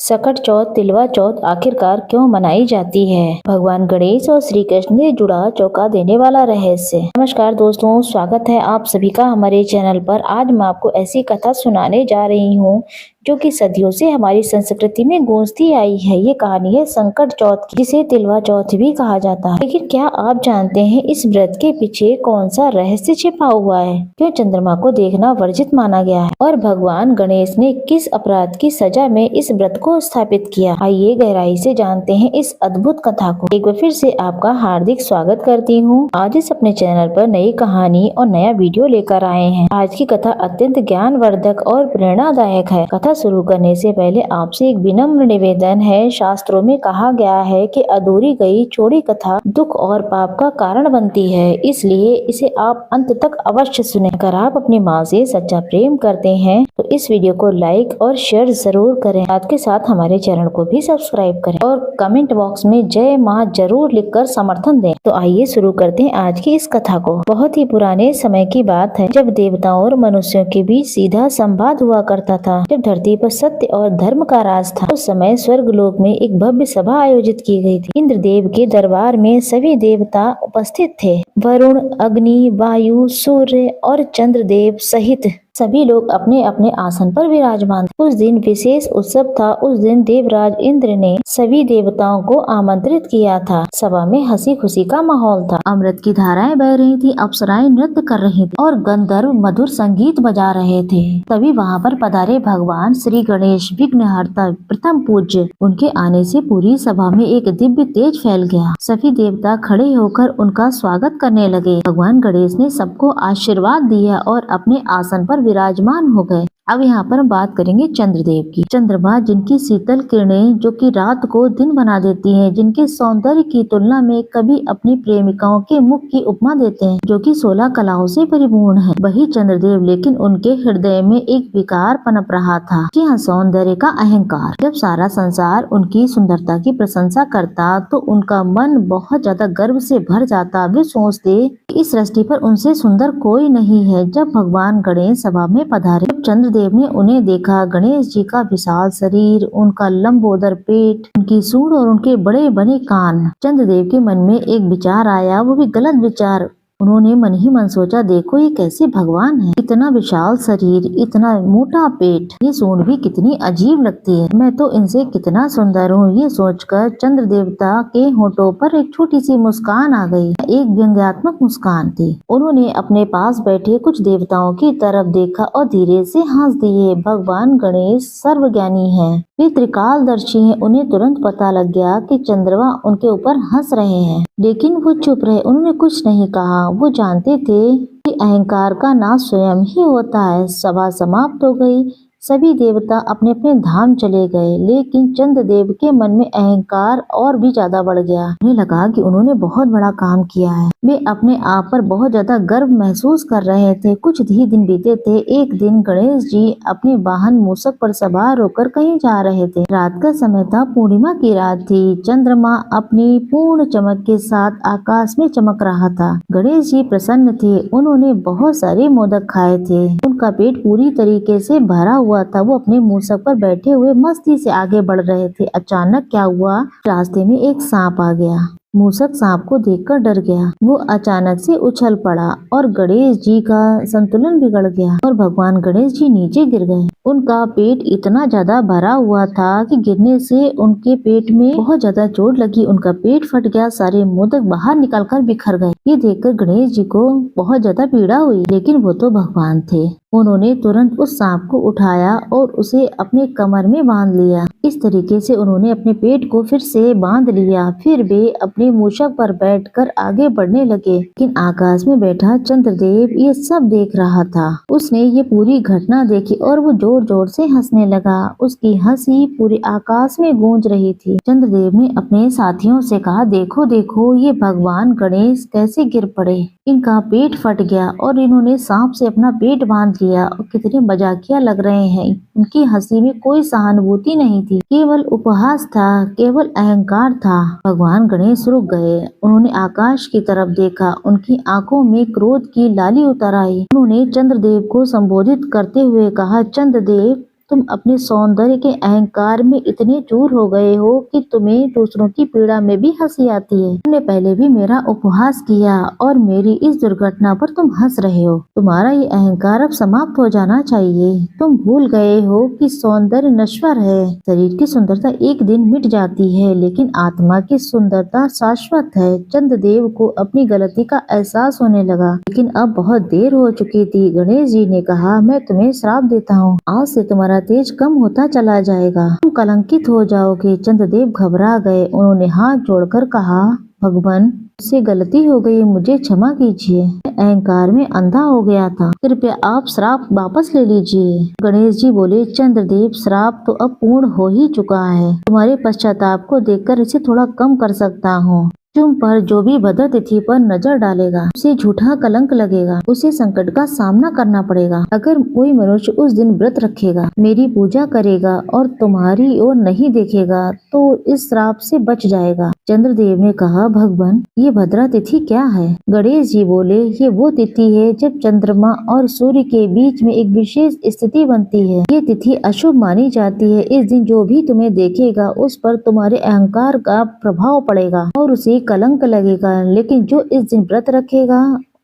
सकट चौथ, तिलवा चौथ आखिरकार क्यों मनाई जाती है? भगवान गणेश और श्री कृष्ण से जुड़ा चौंका देने वाला रहस्य। नमस्कार दोस्तों, स्वागत है आप सभी का हमारे चैनल पर। आज मैं आपको ऐसी कथा सुनाने जा रही हूँ जो कि सदियों से हमारी संस्कृति में गूंजती आई है। ये कहानी है संकट चौथ की, जिसे तिलवा चौथ भी कहा जाता है। लेकिन क्या आप जानते हैं इस व्रत के पीछे कौन सा रहस्य छिपा हुआ है? क्यों चंद्रमा को देखना वर्जित माना गया है और भगवान गणेश ने किस अपराध की सजा में इस व्रत को स्थापित किया? आइए गहराई से जानते हैं इस अद्भुत कथा को। एक बार फिर से आपका हार्दिक स्वागत करती हूँ। आज इस अपने चैनल पर नई कहानी और नया वीडियो लेकर आए हैं। आज की कथा अत्यंत ज्ञानवर्धक और प्रेरणादायक है। कथा शुरू करने से पहले आपसे एक विनम्र निवेदन है। शास्त्रों में कहा गया है कि अधूरी गई छोड़ी कथा दुख और पाप का कारण बनती है, इसलिए इसे आप अंत तक अवश्य सुनें। अगर आप अपनी माँ से सच्चा प्रेम करते हैं तो इस वीडियो को लाइक और शेयर जरूर करें। साथ के साथ हमारे चैनल को भी सब्सक्राइब करें और कमेंट बॉक्स में जय माँ जरूर लिखकर समर्थन दें। तो आइए शुरू करते हैं आज की इस कथा को। बहुत ही पुराने समय की बात है, जब देवताओं और मनुष्यों के बीच सीधा संवाद हुआ करता था। जब धरती पर सत्य और धर्म का राज था, उस समय स्वर्ग लोक में एक भव्य सभा आयोजित की गई थी। इंद्रदेव के दरबार में सभी देवता उपस्थित थे। वरुण, अग्नि, वायु, सूर्य और चंद्रदेव सहित सभी लोग अपने अपने आसन पर विराजमान थे। उस दिन विशेष उत्सव था। उस दिन देवराज इंद्र ने सभी देवताओं को आमंत्रित किया था। सभा में हंसी खुशी का माहौल था। अमृत की धाराएं बह रही थी, अप्सराएं नृत्य कर रही थी और गंधर्व मधुर संगीत बजा रहे थे। तभी वहाँ पर पधारे भगवान श्री गणेश, विघ्नहर्ता, प्रथम पूज्य। उनके आने से पूरी सभा में एक दिव्य तेज फैल गया। सभी देवता खड़े होकर उनका स्वागत करने लगे। भगवान गणेश ने सबको आशीर्वाद दिया और अपने आसन पर विराजमान हो गए। अब यहाँ पर हम बात करेंगे चंद्रदेव की। चंद्रमा जिनकी शीतल किरणें जो कि रात को दिन बना देती हैं, जिनके सौंदर्य की तुलना में कभी अपनी प्रेमिकाओं के मुख की उपमा देते हैं, जो कि 16 कलाओं से परिपूर्ण है, वही चंद्रदेव। लेकिन उनके हृदय में एक विकार पनप रहा था कि हाँ, सौंदर्य का अहंकार। जब सारा संसार उनकी सुंदरता की प्रशंसा करता तो उनका मन बहुत ज्यादा गर्व से भर जाता। वे सोचते इस सृष्टि पर उनसे सुंदर कोई नहीं है। जब भगवान गणेश सभा में पधारे, चंद्रदेव ने उन्हें देखा। गणेश जी का विशाल शरीर, उनका लंबोदर पेट, उनकी सूंड और उनके बड़े बड़े कान। चंद्रदेव के मन में एक विचार आया, वो भी गलत विचार। उन्होंने मन ही मन सोचा, देखो ये कैसे भगवान है, इतना विशाल शरीर, इतना मोटा पेट, ये सूंड भी कितनी अजीब लगती है, मैं तो इनसे कितना सुंदर हूँ। ये सोचकर चंद्र देवता के होठों पर एक छोटी सी मुस्कान आ गई। एक व्यंग्यात्मक मुस्कान थी। उन्होंने अपने पास बैठे कुछ देवताओं की तरफ देखा और धीरे से हंस दिए। भगवान गणेश सर्वज्ञानी है, वे त्रिकालदर्शी हैं। उन्हें तुरंत पता लग गया कि चंद्रमा उनके ऊपर हंस रहे हैं, लेकिन वो चुप रहे, उन्होंने कुछ नहीं कहा। वो जानते थे कि अहंकार का नाश स्वयं ही होता है। सभा समाप्त हो गई। सभी देवता अपने अपने धाम चले गए, लेकिन चंद्रदेव के मन में अहंकार और भी ज्यादा बढ़ गया। उन्हें लगा कि उन्होंने बहुत बड़ा काम किया है। वे अपने आप पर बहुत ज्यादा गर्व महसूस कर रहे थे। कुछ ही दिन बीते थे। एक दिन गणेश जी अपने वाहन मूषक पर सवार होकर कहीं जा रहे थे। रात का समय था, पूर्णिमा की रात थी। चंद्रमा अपनी पूर्ण चमक के साथ आकाश में चमक रहा था। गणेश जी प्रसन्न थे। उन्होंने बहुत सारे मोदक खाए थे। उनका पेट पूरी तरीके से भरा हुआ था। वो अपने मूषक पर बैठे हुए मस्ती से आगे बढ़ रहे थे। अचानक क्या हुआ, रास्ते में एक सांप आ गया। मूषक सांप को देखकर डर गया। वो अचानक से उछल पड़ा और गणेश जी का संतुलन बिगड़ गया और भगवान गणेश जी नीचे गिर गए। उनका पेट इतना ज्यादा भरा हुआ था कि गिरने से उनके पेट में बहुत ज्यादा चोट लगी। उनका पेट फट गया, सारे मोदक बाहर निकलकर बिखर गए। ये देखकर गणेश जी को बहुत ज्यादा पीड़ा हुई, लेकिन वो तो भगवान थे। उन्होंने तुरंत उस सांप को उठाया और उसे अपने कमर में बांध लिया। इस तरीके से उन्होंने अपने पेट को फिर से बांध लिया। फिर वे अपने मूषक पर बैठकर आगे बढ़ने लगे। लेकिन आकाश में बैठा चंद्रदेव ये सब देख रहा था। उसने ये पूरी घटना देखी और वो जोर जोर से हंसने लगा। उसकी हंसी पूरे आकाश में गूंज रही थी। चंद्रदेव ने अपने साथियों से कहा, देखो देखो ये भगवान गणेश कैसे गिर पड़े, इनका पेट फट गया और इन्होंने सांप से अपना पेट बांध लिया और कितने मजाकिया लग रहे हैं। उनकी हंसी में कोई सहानुभूति नहीं थी, केवल उपहास था, केवल अहंकार था। भगवान गणेश रुक गए। उन्होंने आकाश की तरफ देखा। उनकी आंखों में क्रोध की लाली उतर आई। उन्होंने चंद्रदेव को संबोधित करते हुए कहा, चंद्रदेव तुम अपने सौंदर्य के अहंकार में इतने चूर हो गए हो कि तुम्हें दूसरों की पीड़ा में भी हंसी आती है। तुमने पहले भी मेरा उपहास किया और मेरी इस दुर्घटना पर तुम हंस रहे हो। तुम्हारा ये अहंकार अब समाप्त हो जाना चाहिए। तुम भूल गए हो कि सौंदर्य नश्वर है। शरीर की सुंदरता एक दिन मिट जाती है, लेकिन आत्मा की सुंदरता शाश्वत है। चंद्रदेव को अपनी गलती का एहसास होने लगा, लेकिन अब बहुत देर हो चुकी थी। गणेश जी ने कहा, मैं तुम्हें श्राप देता हूँ, आज से तुम्हारा तेज कम होता चला जाएगा, तुम कलंकित हो जाओगे। चंद्रदेव घबरा गए। उन्होंने हाथ जोड़कर कहा, भगवान, मुझसे गलती हो गई, मुझे क्षमा कीजिए। मैं अहंकार में अंधा हो गया था, कृपया आप श्राप वापस ले लीजिए। गणेश जी बोले, चंद्रदेव, श्राप तो अब पूर्ण हो ही चुका है। तुम्हारे पश्चाताप को देखकर इसे थोड़ा कम कर सकता हूँ। तुम पर जो भी भद्र तिथि पर नजर डालेगा उसे झूठा कलंक लगेगा, उसे संकट का सामना करना पड़ेगा। अगर कोई मनुष्य उस दिन व्रत रखेगा, मेरी पूजा करेगा और तुम्हारी ओर नहीं देखेगा तो इस श्राप से बच जाएगा। चंद्रदेव ने कहा, भगवान, ये भद्रा तिथि क्या है? गणेश जी बोले, ये वो तिथि है जब चंद्रमा और सूर्य के बीच में एक विशेष स्थिति बनती है। ये तिथि अशुभ मानी जाती है। इस दिन जो भी तुम्हें देखेगा उस पर तुम्हारे अहंकार का प्रभाव पड़ेगा और उसे कलंक लगेगा, लेकिन जो इस दिन व्रत रखेगा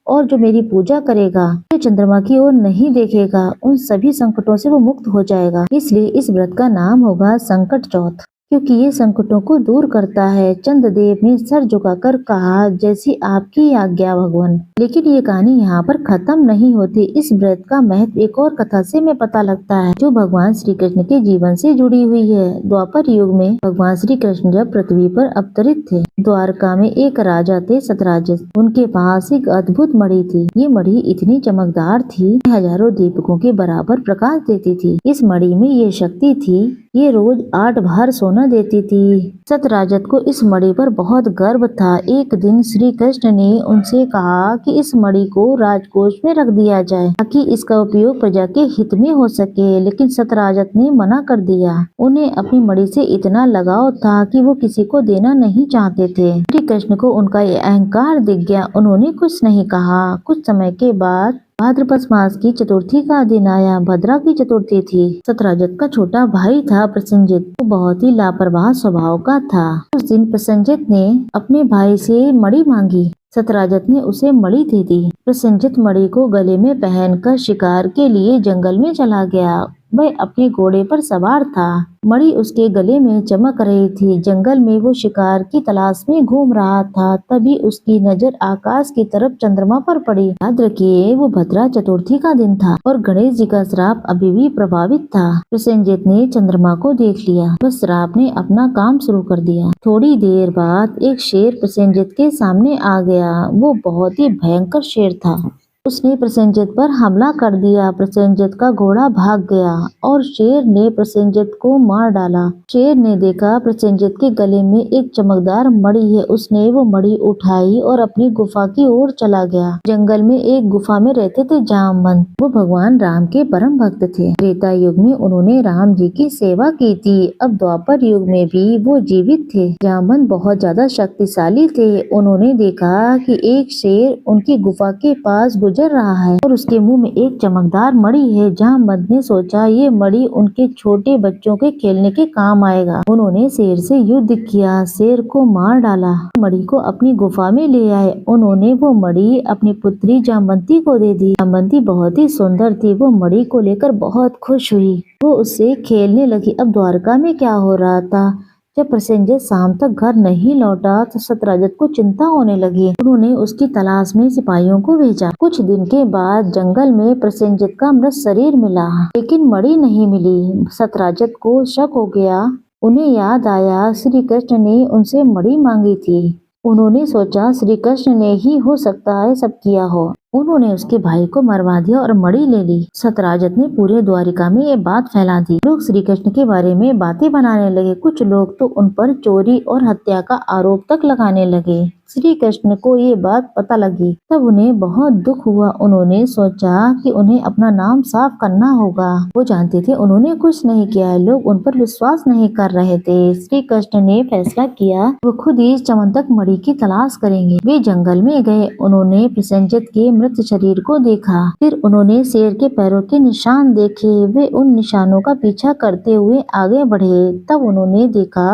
और जो मेरी पूजा करेगा, जो चंद्रमा की ओर नहीं देखेगा, उन सभी संकटों से वो मुक्त हो जाएगा। इसलिए इस व्रत का नाम होगा संकट चौथ, क्योंकि ये संकटों को दूर करता है। चंद्रदेव ने सर झुकाकर कहा, जैसी आपकी आज्ञा भगवान। लेकिन ये कहानी यहाँ पर खत्म नहीं होती। इस व्रत का महत्व एक और कथा से में पता लगता है, जो भगवान श्री कृष्ण के जीवन से जुड़ी हुई है। द्वापर युग में भगवान श्री कृष्ण जब पृथ्वी पर अवतरित थे, द्वारका में एक राजा थे, सतराजित। उनके पास एक अद्भुत मणि थी। ये मणि इतनी चमकदार थी, हजारों दीपकों के बराबर प्रकाश देती थी। इस मणि में ये शक्ति थी, ये रोज 8 भार सोना देती थी। सतराजत को इस मणि पर बहुत गर्व था। एक दिन श्री कृष्ण ने उनसे कहा कि इस मणि को राजकोष में रख दिया जाए ताकि इसका उपयोग प्रजा के हित में हो सके, लेकिन सतराजत ने मना कर दिया। उन्हें अपनी मणि से इतना लगाव था कि वो किसी को देना नहीं चाहते थे। श्री कृष्ण को उनका ये अहंकार दिख गया। उन्होंने कुछ नहीं कहा। कुछ समय के बाद भाद्रपद मास की चतुर्थी का दिन आया। भद्रा की चतुर्थी थी। सतराजत का छोटा भाई था प्रसेनजित, वो बहुत ही लापरवाह स्वभाव का था। उस दिन प्रसेनजित ने अपने भाई से मणि मांगी। सतराजत ने उसे मणि दे दी। प्रसेनजित मणि को गले में पहनकर शिकार के लिए जंगल में चला गया। वह अपने घोड़े पर सवार था। मणि उसके गले में चमक रही थी। जंगल में वो शिकार की तलाश में घूम रहा था। तभी उसकी नजर आकाश की तरफ चंद्रमा पर पड़ी। याद रखिए, वो भद्रा चतुर्थी का दिन था और गणेश जी का श्राप अभी भी प्रभावित था। प्रसेनजित ने चंद्रमा को देख लिया। बस श्राप ने अपना काम शुरू कर दिया। थोड़ी देर बाद एक शेर प्रसेनजित के सामने आ गया। वो बहुत ही भयंकर शेर था। उसने प्रसेनजित पर हमला कर दिया। प्रसेनजित का घोड़ा भाग गया और शेर ने प्रसेनजित को मार डाला। शेर ने देखा प्रसेनजित के गले में एक चमकदार मणि है। उसने वो मणि उठाई और अपनी गुफा की ओर चला गया। जंगल में एक गुफा में रहते थे जामवंत। वो भगवान राम के परम भक्त थे। त्रेता युग में उन्होंने राम जी की सेवा की थी। अब द्वापर युग में भी वो जीवित थे। जामवंत बहुत ज्यादा शक्तिशाली थे। उन्होंने देखा कि एक शेर उनकी गुफा के पास गुजर रहा है और उसके मुंह में एक चमकदार मणि है। जामवंत ने सोचा ये मणि उनके छोटे बच्चों के खेलने के काम आएगा। उन्होंने शेर से युद्ध किया, शेर को मार डाला, मणि को अपनी गुफा में ले आए। उन्होंने वो मणि अपनी पुत्री जामवंती को दे दी। जामवंती बहुत ही सुंदर थी। वो मणि को लेकर बहुत खुश हुई। वो उससे खेलने लगी। अब द्वारका में क्या हो रहा था? जब प्रसेनजित शाम तक घर नहीं लौटा तो सतराजत को चिंता होने लगी। उन्होंने उसकी तलाश में सिपाहियों को भेजा। कुछ दिन के बाद जंगल में प्रसेनजित का मृत शरीर मिला, लेकिन मणि नहीं मिली। सतराजत को शक हो गया। उन्हें याद आया श्री कृष्ण ने उनसे मणि मांगी थी। उन्होंने सोचा श्री कृष्ण ने ही हो सकता है सब किया हो। उन्होंने उसके भाई को मरवा दिया और मणि ले ली। सतराजत ने पूरे द्वारिका में ये बात फैला दी। लोग श्री कृष्ण के बारे में बातें बनाने लगे। कुछ लोग तो उन पर चोरी और हत्या का आरोप तक लगाने लगे। श्री कृष्ण को ये बात पता लगी तब उन्हें बहुत दुख हुआ। उन्होंने सोचा कि उन्हें अपना नाम साफ करना होगा। वो जानते थे उन्होंने कुछ नहीं किया है, लोग उन पर विश्वास नहीं कर रहे थे। श्री कृष्ण ने फैसला किया वो खुद ही चमंतक मणि की तलाश करेंगे। वे जंगल में गए। उन्होंने प्रसेनजित के मृत शरीर को देखा। फिर उन्होंने शेर के पैरों के निशान देखे। वे उन निशानों का पीछा करते हुए आगे बढ़े। तब उन्होंने देखा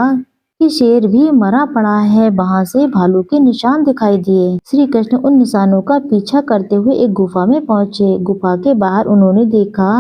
कि शेर भी मरा पड़ा है। वहां से भालू के निशान दिखाई दिए। श्री कृष्ण उन निशानों का पीछा करते हुए एक गुफा में पहुंचे। गुफा के बाहर उन्होंने देखा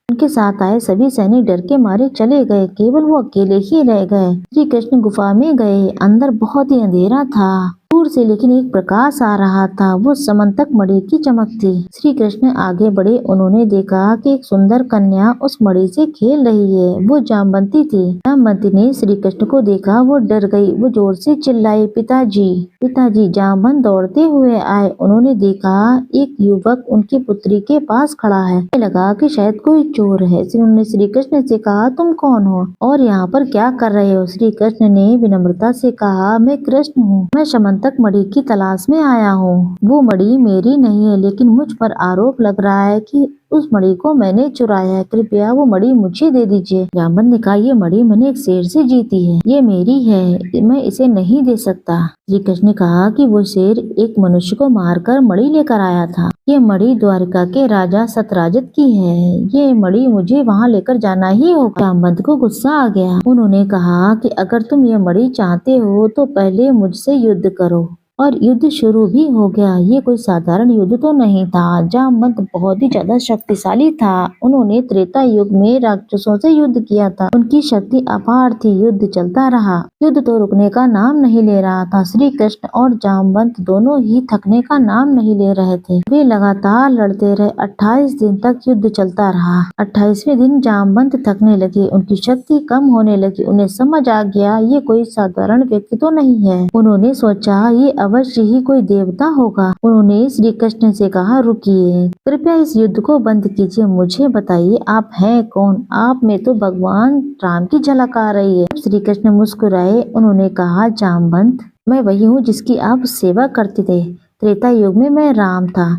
उनके साथ आए सभी सैनिक डर के मारे चले गए। केवल वो अकेले ही रह गए। श्री कृष्ण गुफा में गए। अंदर बहुत ही अंधेरा था। दूर से लेकिन एक प्रकाश आ रहा था। वो समंतक मणि की चमक थी। श्री कृष्ण आगे बढ़े। उन्होंने देखा कि एक सुंदर कन्या उस मणि से खेल रही है। वो जामवंती थी। जामवंती ने श्री कृष्ण को देखा। वो डर गई। वो जोर से चिल्लाई, पिताजी पिताजी। जामवंत दौड़ते हुए आए। उन्होंने देखा एक युवक उनकी पुत्री के पास खड़ा है। लगा कि शायद कोई चोर है। उन्होंने श्री कृष्ण से कहा, तुम कौन हो और यहाँ पर क्या कर रहे हो? श्री कृष्ण ने विनम्रता से कहा, मैं कृष्ण हूँ। मैं समंतक मणि की तलाश में आया हूँ। वो मणि मेरी नहीं है, लेकिन मुझ पर आरोप लग रहा है कि उस मणि को मैंने चुराया है। कृपया वो मणि मुझे दे दीजिए। जामवंत ने कहा, ये मणि मैंने एक शेर से जीती है। ये मेरी है, मैं इसे नहीं दे सकता। श्री कृष्ण ने कहा कि वो शेर एक मनुष्य को मारकर मणि लेकर आया था। ये मणि द्वारिका के राजा सतराजित की है। ये मणि मुझे वहाँ लेकर जाना ही होगा। जामवंत को गुस्सा आ गया। उन्होंने कहा कि अगर तुम ये मणि चाहते हो तो पहले मुझसे युद्ध करो। और युद्ध शुरू भी हो गया। ये कोई साधारण युद्ध तो नहीं था। जामवंत बहुत ही ज्यादा शक्तिशाली था। उन्होंने त्रेता युग में राक्षसों से युद्ध किया था। उनकी शक्ति अपार थी। युद्ध चलता रहा। युद्ध तो रुकने का नाम नहीं ले रहा था। श्री कृष्ण और जामवंत दोनों ही थकने का नाम नहीं ले रहे थे। वे लगातार लड़ते रहे। 28 दिन तक युद्ध चलता रहा। 28वें दिन जामवंत थकने लगे। उनकी शक्ति कम होने लगी। उन्हें समझ आ गया ये कोई साधारण व्यक्ति तो नहीं है। उन्होंने सोचा ये अवश्य ही कोई देवता होगा। उन्होंने श्री कृष्ण से कहा, रुकिए, कृपया इस युद्ध को बंद कीजिए। मुझे बताइए आप हैं कौन? आप में तो भगवान राम की झलक आ रही है। श्री कृष्ण मुस्कुराए। उन्होंने कहा, जामवंत, मैं वही हूँ जिसकी आप सेवा करते थे। त्रेता युग में मैं राम था,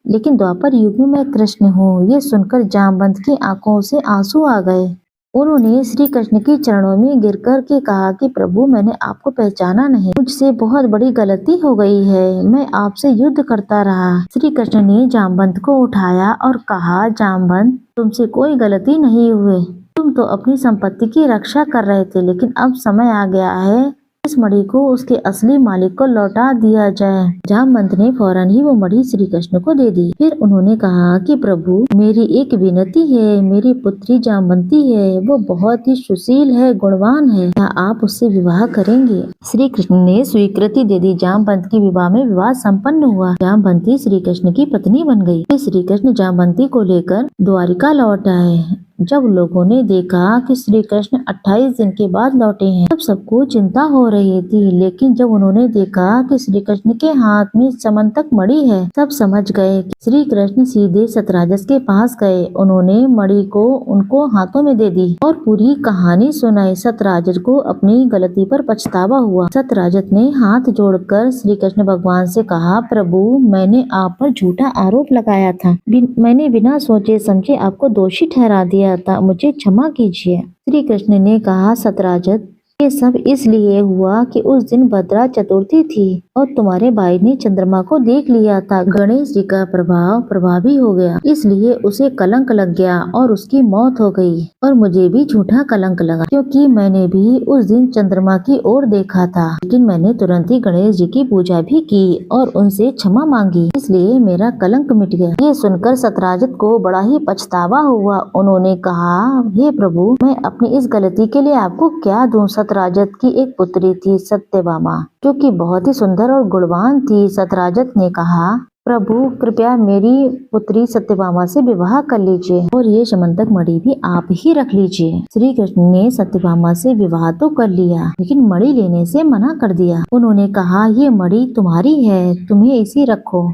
लेकिन द्वापर युग में मैं कृष्ण हूँ। ये सुनकर जामवंत की आंखों से आंसू आ गए। उन्होंने श्री कृष्ण के चरणों में गिरकर के कहा कि प्रभु, मैंने आपको पहचाना नहीं। मुझसे बहुत बड़ी गलती हो गई है। मैं आपसे युद्ध करता रहा। श्री कृष्ण ने जामवंत को उठाया और कहा, जामवंत, तुमसे कोई गलती नहीं हुई। तुम तो अपनी संपत्ति की रक्षा कर रहे थे, लेकिन अब समय आ गया है इस मणि को उसके असली मालिक को लौटा दिया जाए। जामवंत ने फौरन ही वो मणि श्री कृष्ण को दे दी। फिर उन्होंने कहा कि प्रभु, मेरी एक विनती है। मेरी पुत्री जामवंती है। वो बहुत ही सुशील है, गुणवान है। क्या आप उससे विवाह करेंगे? श्री कृष्ण ने स्वीकृति दे दी। जामवंत की विवाह में विवाह संपन्न हुआ। जामवंती श्री कृष्ण की पत्नी बन गई। फिर श्री कृष्ण जामवंती को लेकर द्वारिका लौट आए। जब लोगों ने देखा कि श्री कृष्ण 28 दिन के बाद लौटे हैं, तब सबको चिंता हो रही थी। लेकिन जब उन्होंने देखा कि श्री कृष्ण के हाथ में समंतक मणि है, सब समझ गए कि श्री कृष्ण सीधे सतराजस के पास गए। उन्होंने मणि को उनको हाथों में दे दी और पूरी कहानी सुनाई। सतराजस को अपनी गलती पर पछतावा हुआ। सतराजस ने हाथ जोड़कर श्री कृष्ण भगवान से कहा, प्रभु, मैंने आप पर झूठा आरोप लगाया था। मैंने बिना सोचे समझे आपको दोषी ठहरा दिया था। मुझे क्षमा कीजिए। श्री कृष्ण ने कहा, सतराजस, ये सब इसलिए हुआ कि उस दिन भद्रा चतुर्थी थी और तुम्हारे भाई ने चंद्रमा को देख लिया था। गणेश जी का प्रभाव प्रभावी हो गया, इसलिए उसे कलंक लग गया और उसकी मौत हो गई। और मुझे भी झूठा कलंक लगा, क्योंकि मैंने भी उस दिन चंद्रमा की ओर देखा था। लेकिन मैंने तुरंत ही गणेश जी की पूजा भी की और उनसे क्षमा मांगी, इसलिए मेरा कलंक मिट गया। ये सुनकर सतराजित को बड़ा ही पछतावा हुआ। उन्होंने कहा, हे प्रभु, मैं अपनी इस गलती के लिए आपको क्या दूं? सतराजित की एक पुत्री थी, सत्यभामा, जो कि बहुत ही सुंदर और गुणवान थी। सतराजित ने कहा, प्रभु, कृपया मेरी पुत्री सत्यभामा से विवाह कर लीजिए और ये समंतक मणि भी आप ही रख लीजिए। श्री कृष्ण ने सत्यभामा से विवाह तो कर लिया, लेकिन मणि लेने से मना कर दिया। उन्होंने कहा, ये मणि तुम्हारी है, तुम्हें इसे रखो,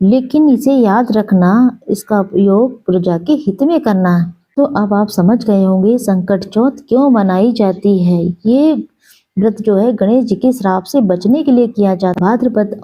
लेकिन इसे याद रखना, इसका उपयोग प्रजा के हित में करना। तो अब आप समझ गए होंगे संकट चौथ क्यों मनाई जाती है। ये व्रत जो है गणेश जी के श्राप से बचने के लिए किया जाता है। भाद्रपद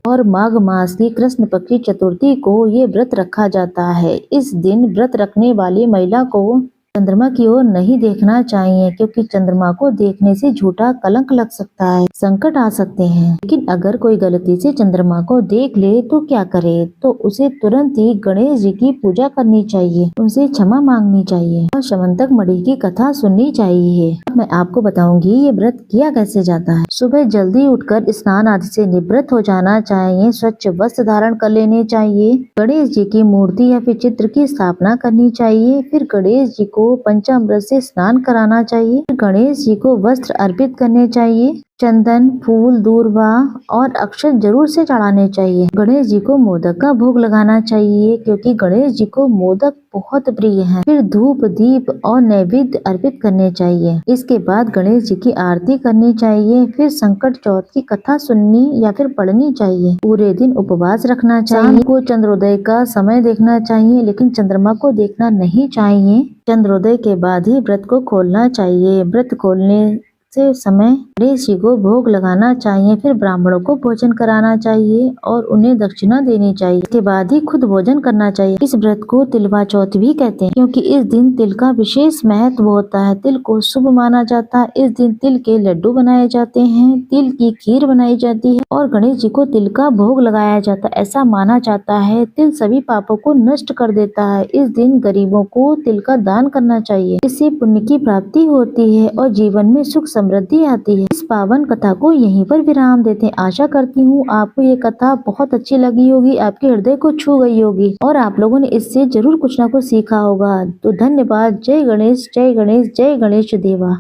और माघ मास की कृष्ण पक्ष की चतुर्थी को ये व्रत रखा जाता है। इस दिन व्रत रखने वाली महिला को चंद्रमा की ओर नहीं देखना चाहिए, क्योंकि चंद्रमा को देखने से झूठा कलंक लग सकता है, संकट आ सकते हैं। लेकिन अगर कोई गलती से चंद्रमा को देख ले तो क्या करे? तो उसे तुरंत ही गणेश जी की पूजा करनी चाहिए, उनसे क्षमा मांगनी चाहिए और शमंतक मणि की कथा सुननी चाहिए। अब मैं आपको बताऊंगी ये व्रत किया कैसे जाता है। सुबह जल्दी उठकर स्नान आदि से निवृत्त हो जाना चाहिए, स्वच्छ वस्त्र धारण कर लेने चाहिए, गणेश जी की मूर्ति या फिर चित्र की स्थापना करनी चाहिए, फिर गणेश जी को पंचामृत से स्नान कराना चाहिए, फिर गणेश जी को वस्त्र अर्पित करने चाहिए, चंदन, फूल, दूर्वा और अक्षत जरूर से चढ़ाने चाहिए। गणेश जी को मोदक का भोग लगाना चाहिए, क्योंकि गणेश जी को मोदक बहुत प्रिय है। फिर धूप, दीप और नैवेद्य अर्पित करने चाहिए। इसके बाद गणेश जी की आरती करनी चाहिए। फिर संकट चौथ की कथा सुननी या फिर पढ़नी चाहिए। पूरे दिन उपवास रखना चाहिए। शाम को चंद्रोदय का समय देखना चाहिए, लेकिन चंद्रमा को देखना नहीं चाहिए। चंद्रोदय के बाद ही व्रत को खोलना चाहिए। व्रत खोलने से समय गणेश जी को भोग लगाना चाहिए, फिर ब्राह्मणों को भोजन कराना चाहिए और उन्हें दक्षिणा देनी चाहिए। इसके बाद ही खुद भोजन करना चाहिए। इस व्रत को तिलवा चौथ भी कहते हैं, क्योंकि इस दिन तिल का विशेष महत्व होता है। तिल को शुभ माना जाता है। इस दिन तिल के लड्डू बनाए जाते हैं, तिल की खीर बनाई जाती है और गणेश जी को तिल का भोग लगाया जाता है। ऐसा माना जाता है तिल सभी पापों को नष्ट कर देता है। इस दिन गरीबों को तिल का दान करना चाहिए, इससे पुण्य की प्राप्ति होती है और जीवन में सुख समृद्धि आती है। इस पावन कथा को यहीं पर विराम देते हैं। आशा करती हूँ आपको ये कथा बहुत अच्छी लगी होगी, आपके हृदय को छू गई होगी और आप लोगों ने इससे जरूर कुछ ना कुछ सीखा होगा। तो धन्यवाद। जय गणेश, जय गणेश, जय गणेश देवा।